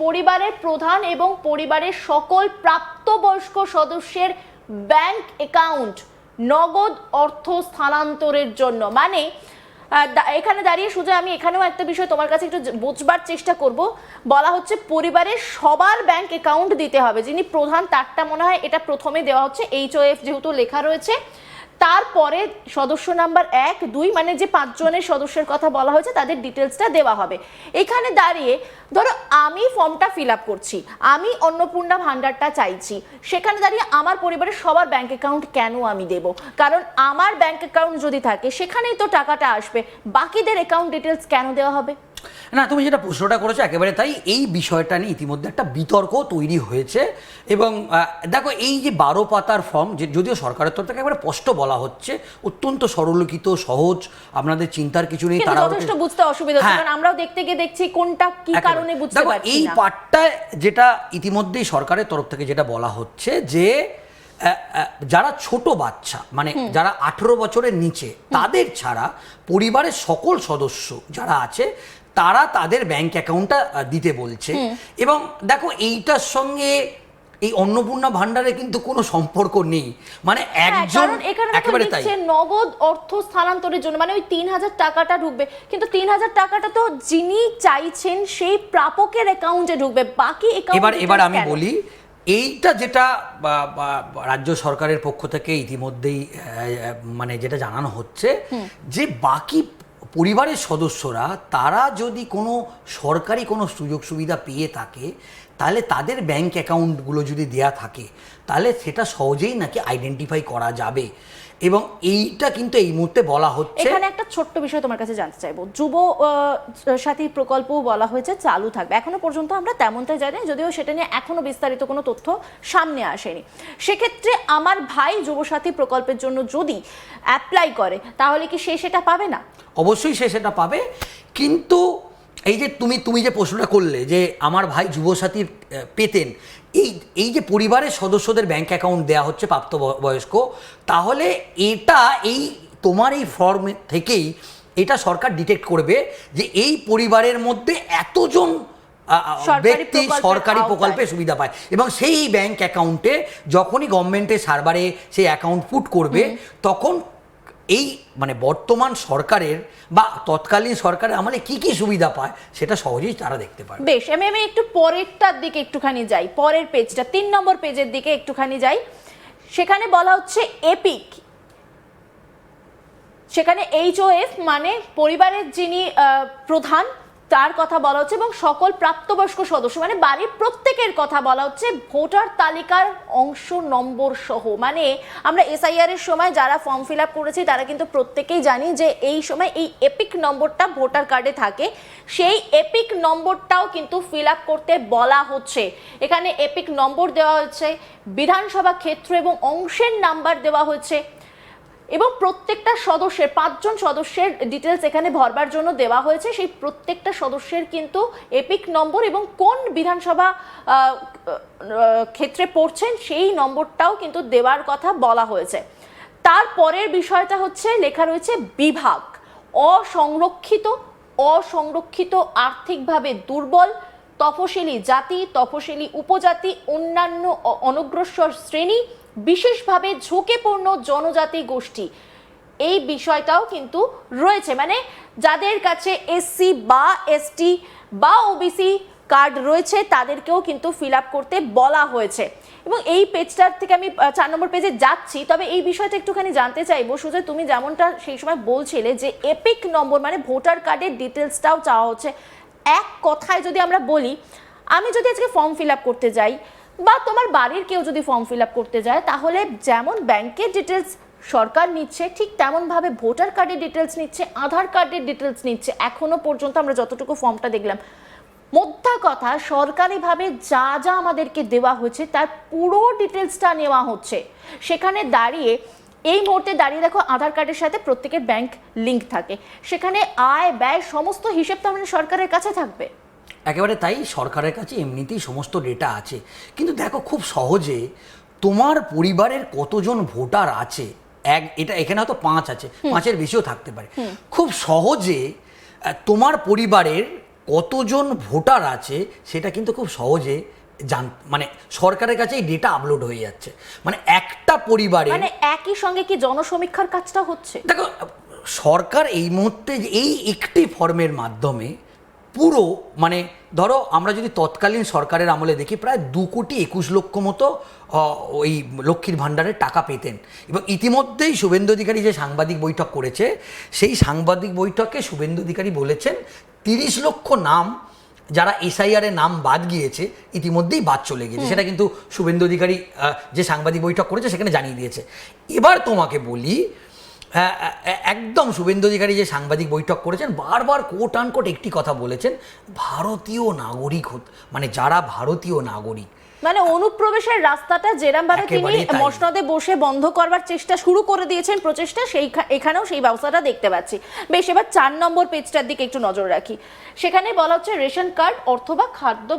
পরিবারের প্রধান এবং পরিবারের সকল প্রাপ্তবয়স্ক সদস্যের ব্যাংক অ্যাকাউন্ট নগদ অর্থ স্থানান্তরের জন্য। মানে এখানে দাঁড়িয়ে সুজা আমি এখানেও একটা বিষয় তোমার কাছে একটু বুঝবার চেষ্টা করব। বলা হচ্ছে পরিবারের সবার ব্যাংক অ্যাকাউন্ট দিতে হবে, যিনি প্রধান তারটা মনে হয় এটা প্রথমে দেওয়া হচ্ছে, HOF যেহেতু লেখা রয়েছে, তারপরে সদস্য নাম্বার 1, 2 মানে যে 5 জনের সদস্যের কথা বলা হয়েছে তাদের ডিটেলসটা দেওয়া হবে। এখানে দাঁড়িয়ে ধরো আমি ফর্মটা ফিল আপ করছি, আমি অন্নপূর্ণা ভান্ডারটা চাইছি, সেখানে দাঁড়িয়ে আমার পরিবারের সবার ব্যাংক অ্যাকাউন্ট কেন আমি দেব? কারণ আমার ব্যাংক অ্যাকাউন্ট যদি থাকে সেখানেই তো টাকাটা আসবে, বাকিদের অ্যাকাউন্ট ডিটেলস কেন দেওয়া হবে? না, তুমি যেটা প্রশ্নটা করেছো একেবারে তাই। এই বিষয়টা নিয়ে ইতিমধ্যে একটা বিতর্ক তৈরি হয়েছে এবং দেখো এই যে 12 পাতার ফর্ম, যদিও সরকারের তরফ থেকে একেবারে স্পষ্ট বলা হচ্ছে, অত্যন্ত সরলীকৃত সহজ, আপনাদের চিন্তার কিছু নেই। তারা যথেষ্ট বুঝতে অসুবিধা হচ্ছে, কারণ আমরাও দেখতে গিয়ে দেখছি কোনটা কি কারণে বুঝতে পারছি না। এই পার্টটা যেটা ইতিমধ্যেই সরকারের তরফ থেকে যেটা বলা হচ্ছে যে যারা ছোট বাচ্চা মানে যারা 18 বছরের নিচে তাদের ছাড়া পরিবারের সকল সদস্য যারা আছে তারা তাদের ব্যাংক অ্যাকাউন্টটা দিতে বলছে। এবং দেখো এইটার সঙ্গে এই অন্নপূর্ণা ভান্ডারে কিন্তু কোনো সম্পর্ক নেই, মানে একজন একেবারে তাই নগদ অর্থ স্থানান্তরের জন্য, মানে ওই 3000 টাকাটা ঢুকবে, কিন্তু 3000 টাকাটা তো যিনি চাইছেন সেই প্রাপকের অ্যাকাউন্টে ঢুকবে, বাকি অ্যাকাউন্ট এবার আমি বলি এইটা যেটা রাজ্য সরকারের পক্ষ থেকে ইতিমধ্যেই মানে যেটা জানানো হচ্ছে যে বাকি পরিবারের সদস্যরা তারা যদি কোনো সরকারি কোনো সুযোগ সুবিধা পেয়ে থাকে তাহলে তাদের ব্যাংক অ্যাকাউন্টগুলো যদি দেয়া থাকে তাহলে সেটা সহজেই নাকি আইডেন্টিফাই করা যাবে। এবং এইটা কিন্তু এই মুহূর্তে বলা হচ্ছে। এখানে একটা ছোট্ট বিষয় তোমার কাছে জানতে চাইবো, যুব সাথী প্রকল্প বলা হয়েছে চালু থাকবে, এখনো পর্যন্ত আমরা তেমনটাই জানি, যদিও সেটা নিয়ে এখনো বিস্তারিত কোনো তথ্য সামনে আসেনি। সেক্ষেত্রে আমার ভাই যুবসাথী প্রকল্পের জন্য যদি অ্যাপ্লাই করে তাহলে কি সে সেটা পাবে না? অবশ্যই সে সেটা পাবে, কিন্তু এই যে তুমি যে প্রশ্নটা করলে যে আমার ভাই যুবসাথী পেতেন, এই যে পরিবারের সদস্যদের ব্যাংক অ্যাকাউন্ট দেওয়া হচ্ছে প্রাপ্তবয়স্ক, তাহলে এটা এই তোমার এই ফর্ম থেকেই এটা সরকার ডিটেক্ট করবে যে এই পরিবারের মধ্যে এতজন ব্যক্তি সরকারি প্রকল্পে সুবিধা পায়, এবং সেই ব্যাংক অ্যাকাউন্টে যখনই গভর্নমেন্টের সার্ভারে সেই অ্যাকাউন্ট পুট করবে তখন এই মানে বর্তমান সরকারের বা তৎকালীন সরকারের আমলে কি কি সুবিধা পায় সেটা সহজেই তারা দেখতে পারে। বেশ, আমি একটু পরেরটার দিকে একটুখানি যাই, পরের পেজটা 3 নম্বর পেজের দিকে একটুখানি যাই। সেখানে বলা হচ্ছে এপিক, সেখানে HOF মানে পরিবারের যিনি প্রধান তার কথা বলা হচ্ছে এবং সকল প্রাপ্তবয়স্ক সদস্য মানে বাড়ির প্রত্যেকের কথা বলা হচ্ছে ভোটার তালিকার অংশ নম্বর সহ। মানে আমরা SIR এর সময় যারা ফর্ম ফিল আপ করেছি তারা কিন্তু প্রত্যেকেই জানি যে এই সময় এই এপিক নম্বরটা ভোটার কার্ডে থাকে, সেই এপিক নম্বরটাও কিন্তু ফিল আপ করতে বলা হচ্ছে। এখানে এপিক নম্বর দেওয়া হচ্ছে, বিধানসভা ক্ষেত্র এবং অংশের নাম্বার দেওয়া হয়েছে, এবং প্রত্যেকটা সদস্যের 5 জন সদস্যের ডিটেলস এখানে ভরবার জন্য দেওয়া হয়েছে। সেই প্রত্যেকটা সদস্যের কিন্তু এপিক নম্বর এবং কোন বিধানসভা ক্ষেত্রে পড়ছেন সেই নম্বরটাও কিন্তু দেওয়ার কথা বলা হয়েছে। তারপরের বিষয়টা হচ্ছে লেখা রয়েছে বিভাগ, অসংরক্ষিত আর্থিকভাবে দুর্বল, তফসিলি জাতি, তফসিলি উপজাতি, অন্যান্য অনগ্রসর শ্রেণী, বিশেষভাবে ঝুঁকিপূর্ণ জনজাতি গোষ্ঠী, এই বিষয়টাও কিন্তু রয়েছে। মানে যাদের কাছে SC বা ST বা OBC কার্ড রয়েছে তাদেরকেও কিন্তু ফিল আপ করতে বলা হয়েছে। এবং এই পেজটার থেকে আমি 4 নম্বর পেজে যাচ্ছি, তবে এই বিষয়টা একটুখানি জানতে চাইবো সুজয়, তুমি যেমনটা সেই সময় বলছিলে যে এপিক নম্বর মানে ভোটার কার্ডের ডিটেলসটাও চাওয়া হচ্ছে। এক কথায় যদি আমরা বলি, আমি যদি আজকে ফর্ম ফিল আপ করতে যাই বা তোমার বাড়ির কেউ যদি ফর্ম ফিল আপ করতে যায়, তাহলে যেমন ব্যাংকের ডিটেলস সরকার নিচ্ছে ঠিক তেমনভাবে ভোটার কার্ডের ডিটেলস নিচ্ছে, আধার কার্ডের ডিটেলস নিচ্ছে। এখনো পর্যন্ত আমরা যতটুকু ফর্মটা দেখলাম, মোদ্দা কথা সরকারিভাবে যা যা আমাদেরকে দেওয়া হয়েছে তার পুরো ডিটেলসটা নেওয়া হচ্ছে। সেখানে দাঁড়িয়ে এই মুহূর্তে দাঁড়িয়ে দেখো আধার কার্ডের সাথে প্রত্যেকের ব্যাংক লিঙ্ক থাকে, সেখানে আয় ব্যয় সমস্ত হিসেব তো আমাদের সরকারের কাছে থাকবে। একেবারে তাই, সরকারের কাছে এমনিতেই সমস্ত ডেটা আছে, কিন্তু দেখো খুব সহজে তোমার পরিবারের কতজন ভোটার আছে, এটা এখানে হয়তো 5 আছে, 5-এর বেশিও থাকতে পারে, খুব সহজে তোমার পরিবারের কতজন ভোটার আছে সেটা কিন্তু খুব সহজে মানে সরকারের কাছে এই ডেটা আপলোড হয়ে যাচ্ছে। মানে একটা পরিবারে মানে একই সঙ্গে কি জনসমীক্ষার কাজটা হচ্ছে? দেখো, সরকার এই মুহূর্তে এই একটি ফর্মের মাধ্যমে পুরো মানে ধরো আমরা যদি তৎকালীন সরকারের আমলে দেখি প্রায় 2,21,00,000 মতো ওই লক্ষ্মীর ভাণ্ডারের টাকা পেতেন। এবং ইতিমধ্যেই শুভেন্দু অধিকারী যে সাংবাদিক বৈঠক করেছে, সেই সাংবাদিক বৈঠকে শুভেন্দু অধিকারী বলেছেন 30 লক্ষ নাম যারা এসআইআর এর নাম বাদ গিয়েছে ইতিমধ্যেই বাদ চলে গিয়েছে। সেটা কিন্তু শুভেন্দু অধিকারী যে সাংবাদিক বৈঠক করেছে সেখানে জানিয়ে দিয়েছে। এবার তোমাকে বলি, একদম শুভেন্দু অধিকারী যে সাংবাদিক বৈঠক করেছেন বারবার কোট আনকোট একটি কথা বলেছেন, ভারতীয় নাগরিক মানে যারা ভারতীয় নাগরিক, মানে অনুপ্রবেশের রাস্তাটা যেরকম ভাবে তিনি একেবারেই তাই। মসনদে বসে বন্ধ করবার চেষ্টা শুরু করে দিয়েছেন, প্রচেষ্টা, এখানেও সেই ব্যবস্থাটা দেখতে পাচ্ছি। বেশ, এবার 4 নম্বর পেজটার দিকে একটু নজর রাখি। সেখানে বলা হচ্ছে রেশন কার্ড অথবা খাদ্য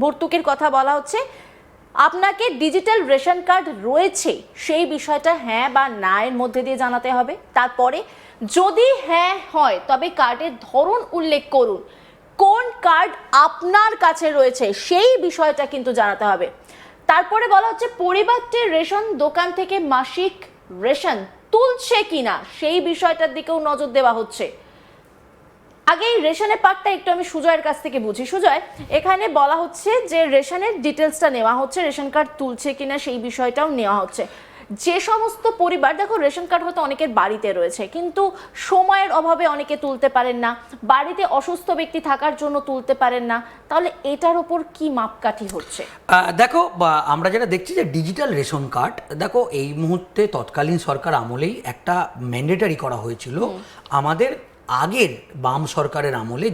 ভর্তুকির কথা বলা হচ্ছে। আপনাকে ডিজিটাল রেশন কার্ড রয়েছে সেই বিষয়টা হ্যাঁ বা না এর মধ্যে দিয়ে জানাতে হবে। তারপরে যদি হ্যাঁ হয় তবে কার্ডের ধরন উল্লেখ করুন, কোন কার্ড আপনার কাছে রয়েছে সেই বিষয়টা কিন্তু জানাতে হবে। তারপরে বলা হচ্ছে পরিবারটি রেশন দোকান থেকে মাসিক রেশন তুলছে কিনা সেই বিষয়টার দিকেও নজর দেওয়া হচ্ছে। আগে এই রেশনের পার্টটা একটু আমি সুজয়ের কাছ থেকে বুঝি। সুজয়, এখানে বলা হচ্ছে যে রেশনের ডিটেলসটা নেওয়া হচ্ছে, রেশন কার্ড তুলছে কিনা সেই বিষয়টাও নেওয়া হচ্ছে। যে সমস্ত পরিবার, দেখো রেশন কার্ড হয়তো অনেকের বাড়িতে রয়েছে কিন্তু সময়ের অভাবে অনেকে তুলতে পারেন না, বাড়িতে অসুস্থ ব্যক্তি থাকার জন্য তুলতে পারেন না, তাহলে এটার উপর কি মাপকাঠি হচ্ছে? দেখো, আমরা যেটা দেখছি যে ডিজিটাল রেশন কার্ড, দেখো এই মুহূর্তে তৎকালীন সরকার আমলেই একটা ম্যান্ডেটারি করা হয়েছিল। আমাদের আগের বাম সরকারের আমলে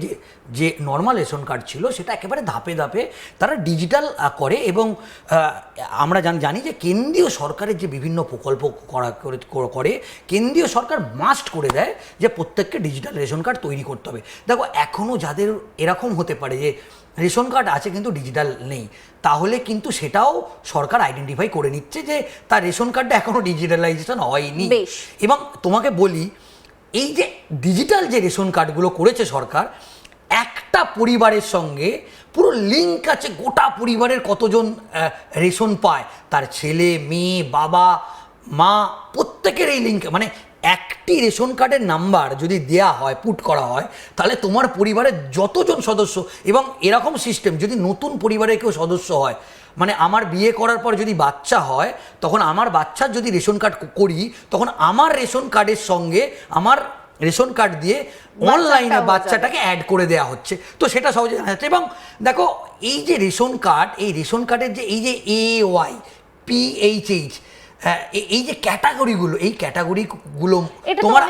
যে নর্মাল রেশন কার্ড ছিল সেটা একেবারে ধাপে ধাপে তারা ডিজিটাল করে। এবং আমরা জানি যে কেন্দ্রীয় সরকারের যে বিভিন্ন প্রকল্প করে কেন্দ্রীয় সরকার মাস্ট করে দেয় যে প্রত্যেককে ডিজিটাল রেশন কার্ড তৈরি করতে হবে। দেখো, এখনও যাদের এরকম হতে পারে যে রেশন কার্ড আছে কিন্তু ডিজিটাল নেই, তাহলে কিন্তু সেটাও সরকার আইডেন্টিফাই করে নিচ্ছে যে তার রেশন কার্ডটা এখনও ডিজিটালাইজেশন হয়নি। এবং তোমাকে বলি, এই যে ডিজিটাল যে রেশন কার্ডগুলো করেছে সরকার, একটা পরিবারের সঙ্গে পুরো লিঙ্ক আছে, গোটা পরিবারের কতজন রেশন পায়, তার ছেলে মেয়ে বাবা মা প্রত্যেকের এই লিঙ্ক, মানে একটি রেশন কার্ডের নাম্বার যদি দেয়া হয়, পুট করা হয়, তাহলে তোমার পরিবারের যতজন সদস্য, এবং এরকম সিস্টেম যদি নতুন পরিবারের কেউ সদস্য হয়, মানে আমার বিয়ে করার পর যদি বাচ্চা হয় তখন আমার বাচ্চার যদি রেশন কার্ড করি তখন আমার রেশন কার্ডের সঙ্গে আমার রেশন কার্ড দিয়ে অনলাইনে বাচ্চাটাকে অ্যাড করে দেওয়া হচ্ছে। তো সেটা সহজে জানা যাচ্ছে। এবং দেখো, এই যে রেশন কার্ড, এই রেশন কার্ডের যে এই যে AY PHH এই যে ক্যাটাগরিগুলো, এই ক্যাটাগরিগুলো তোমার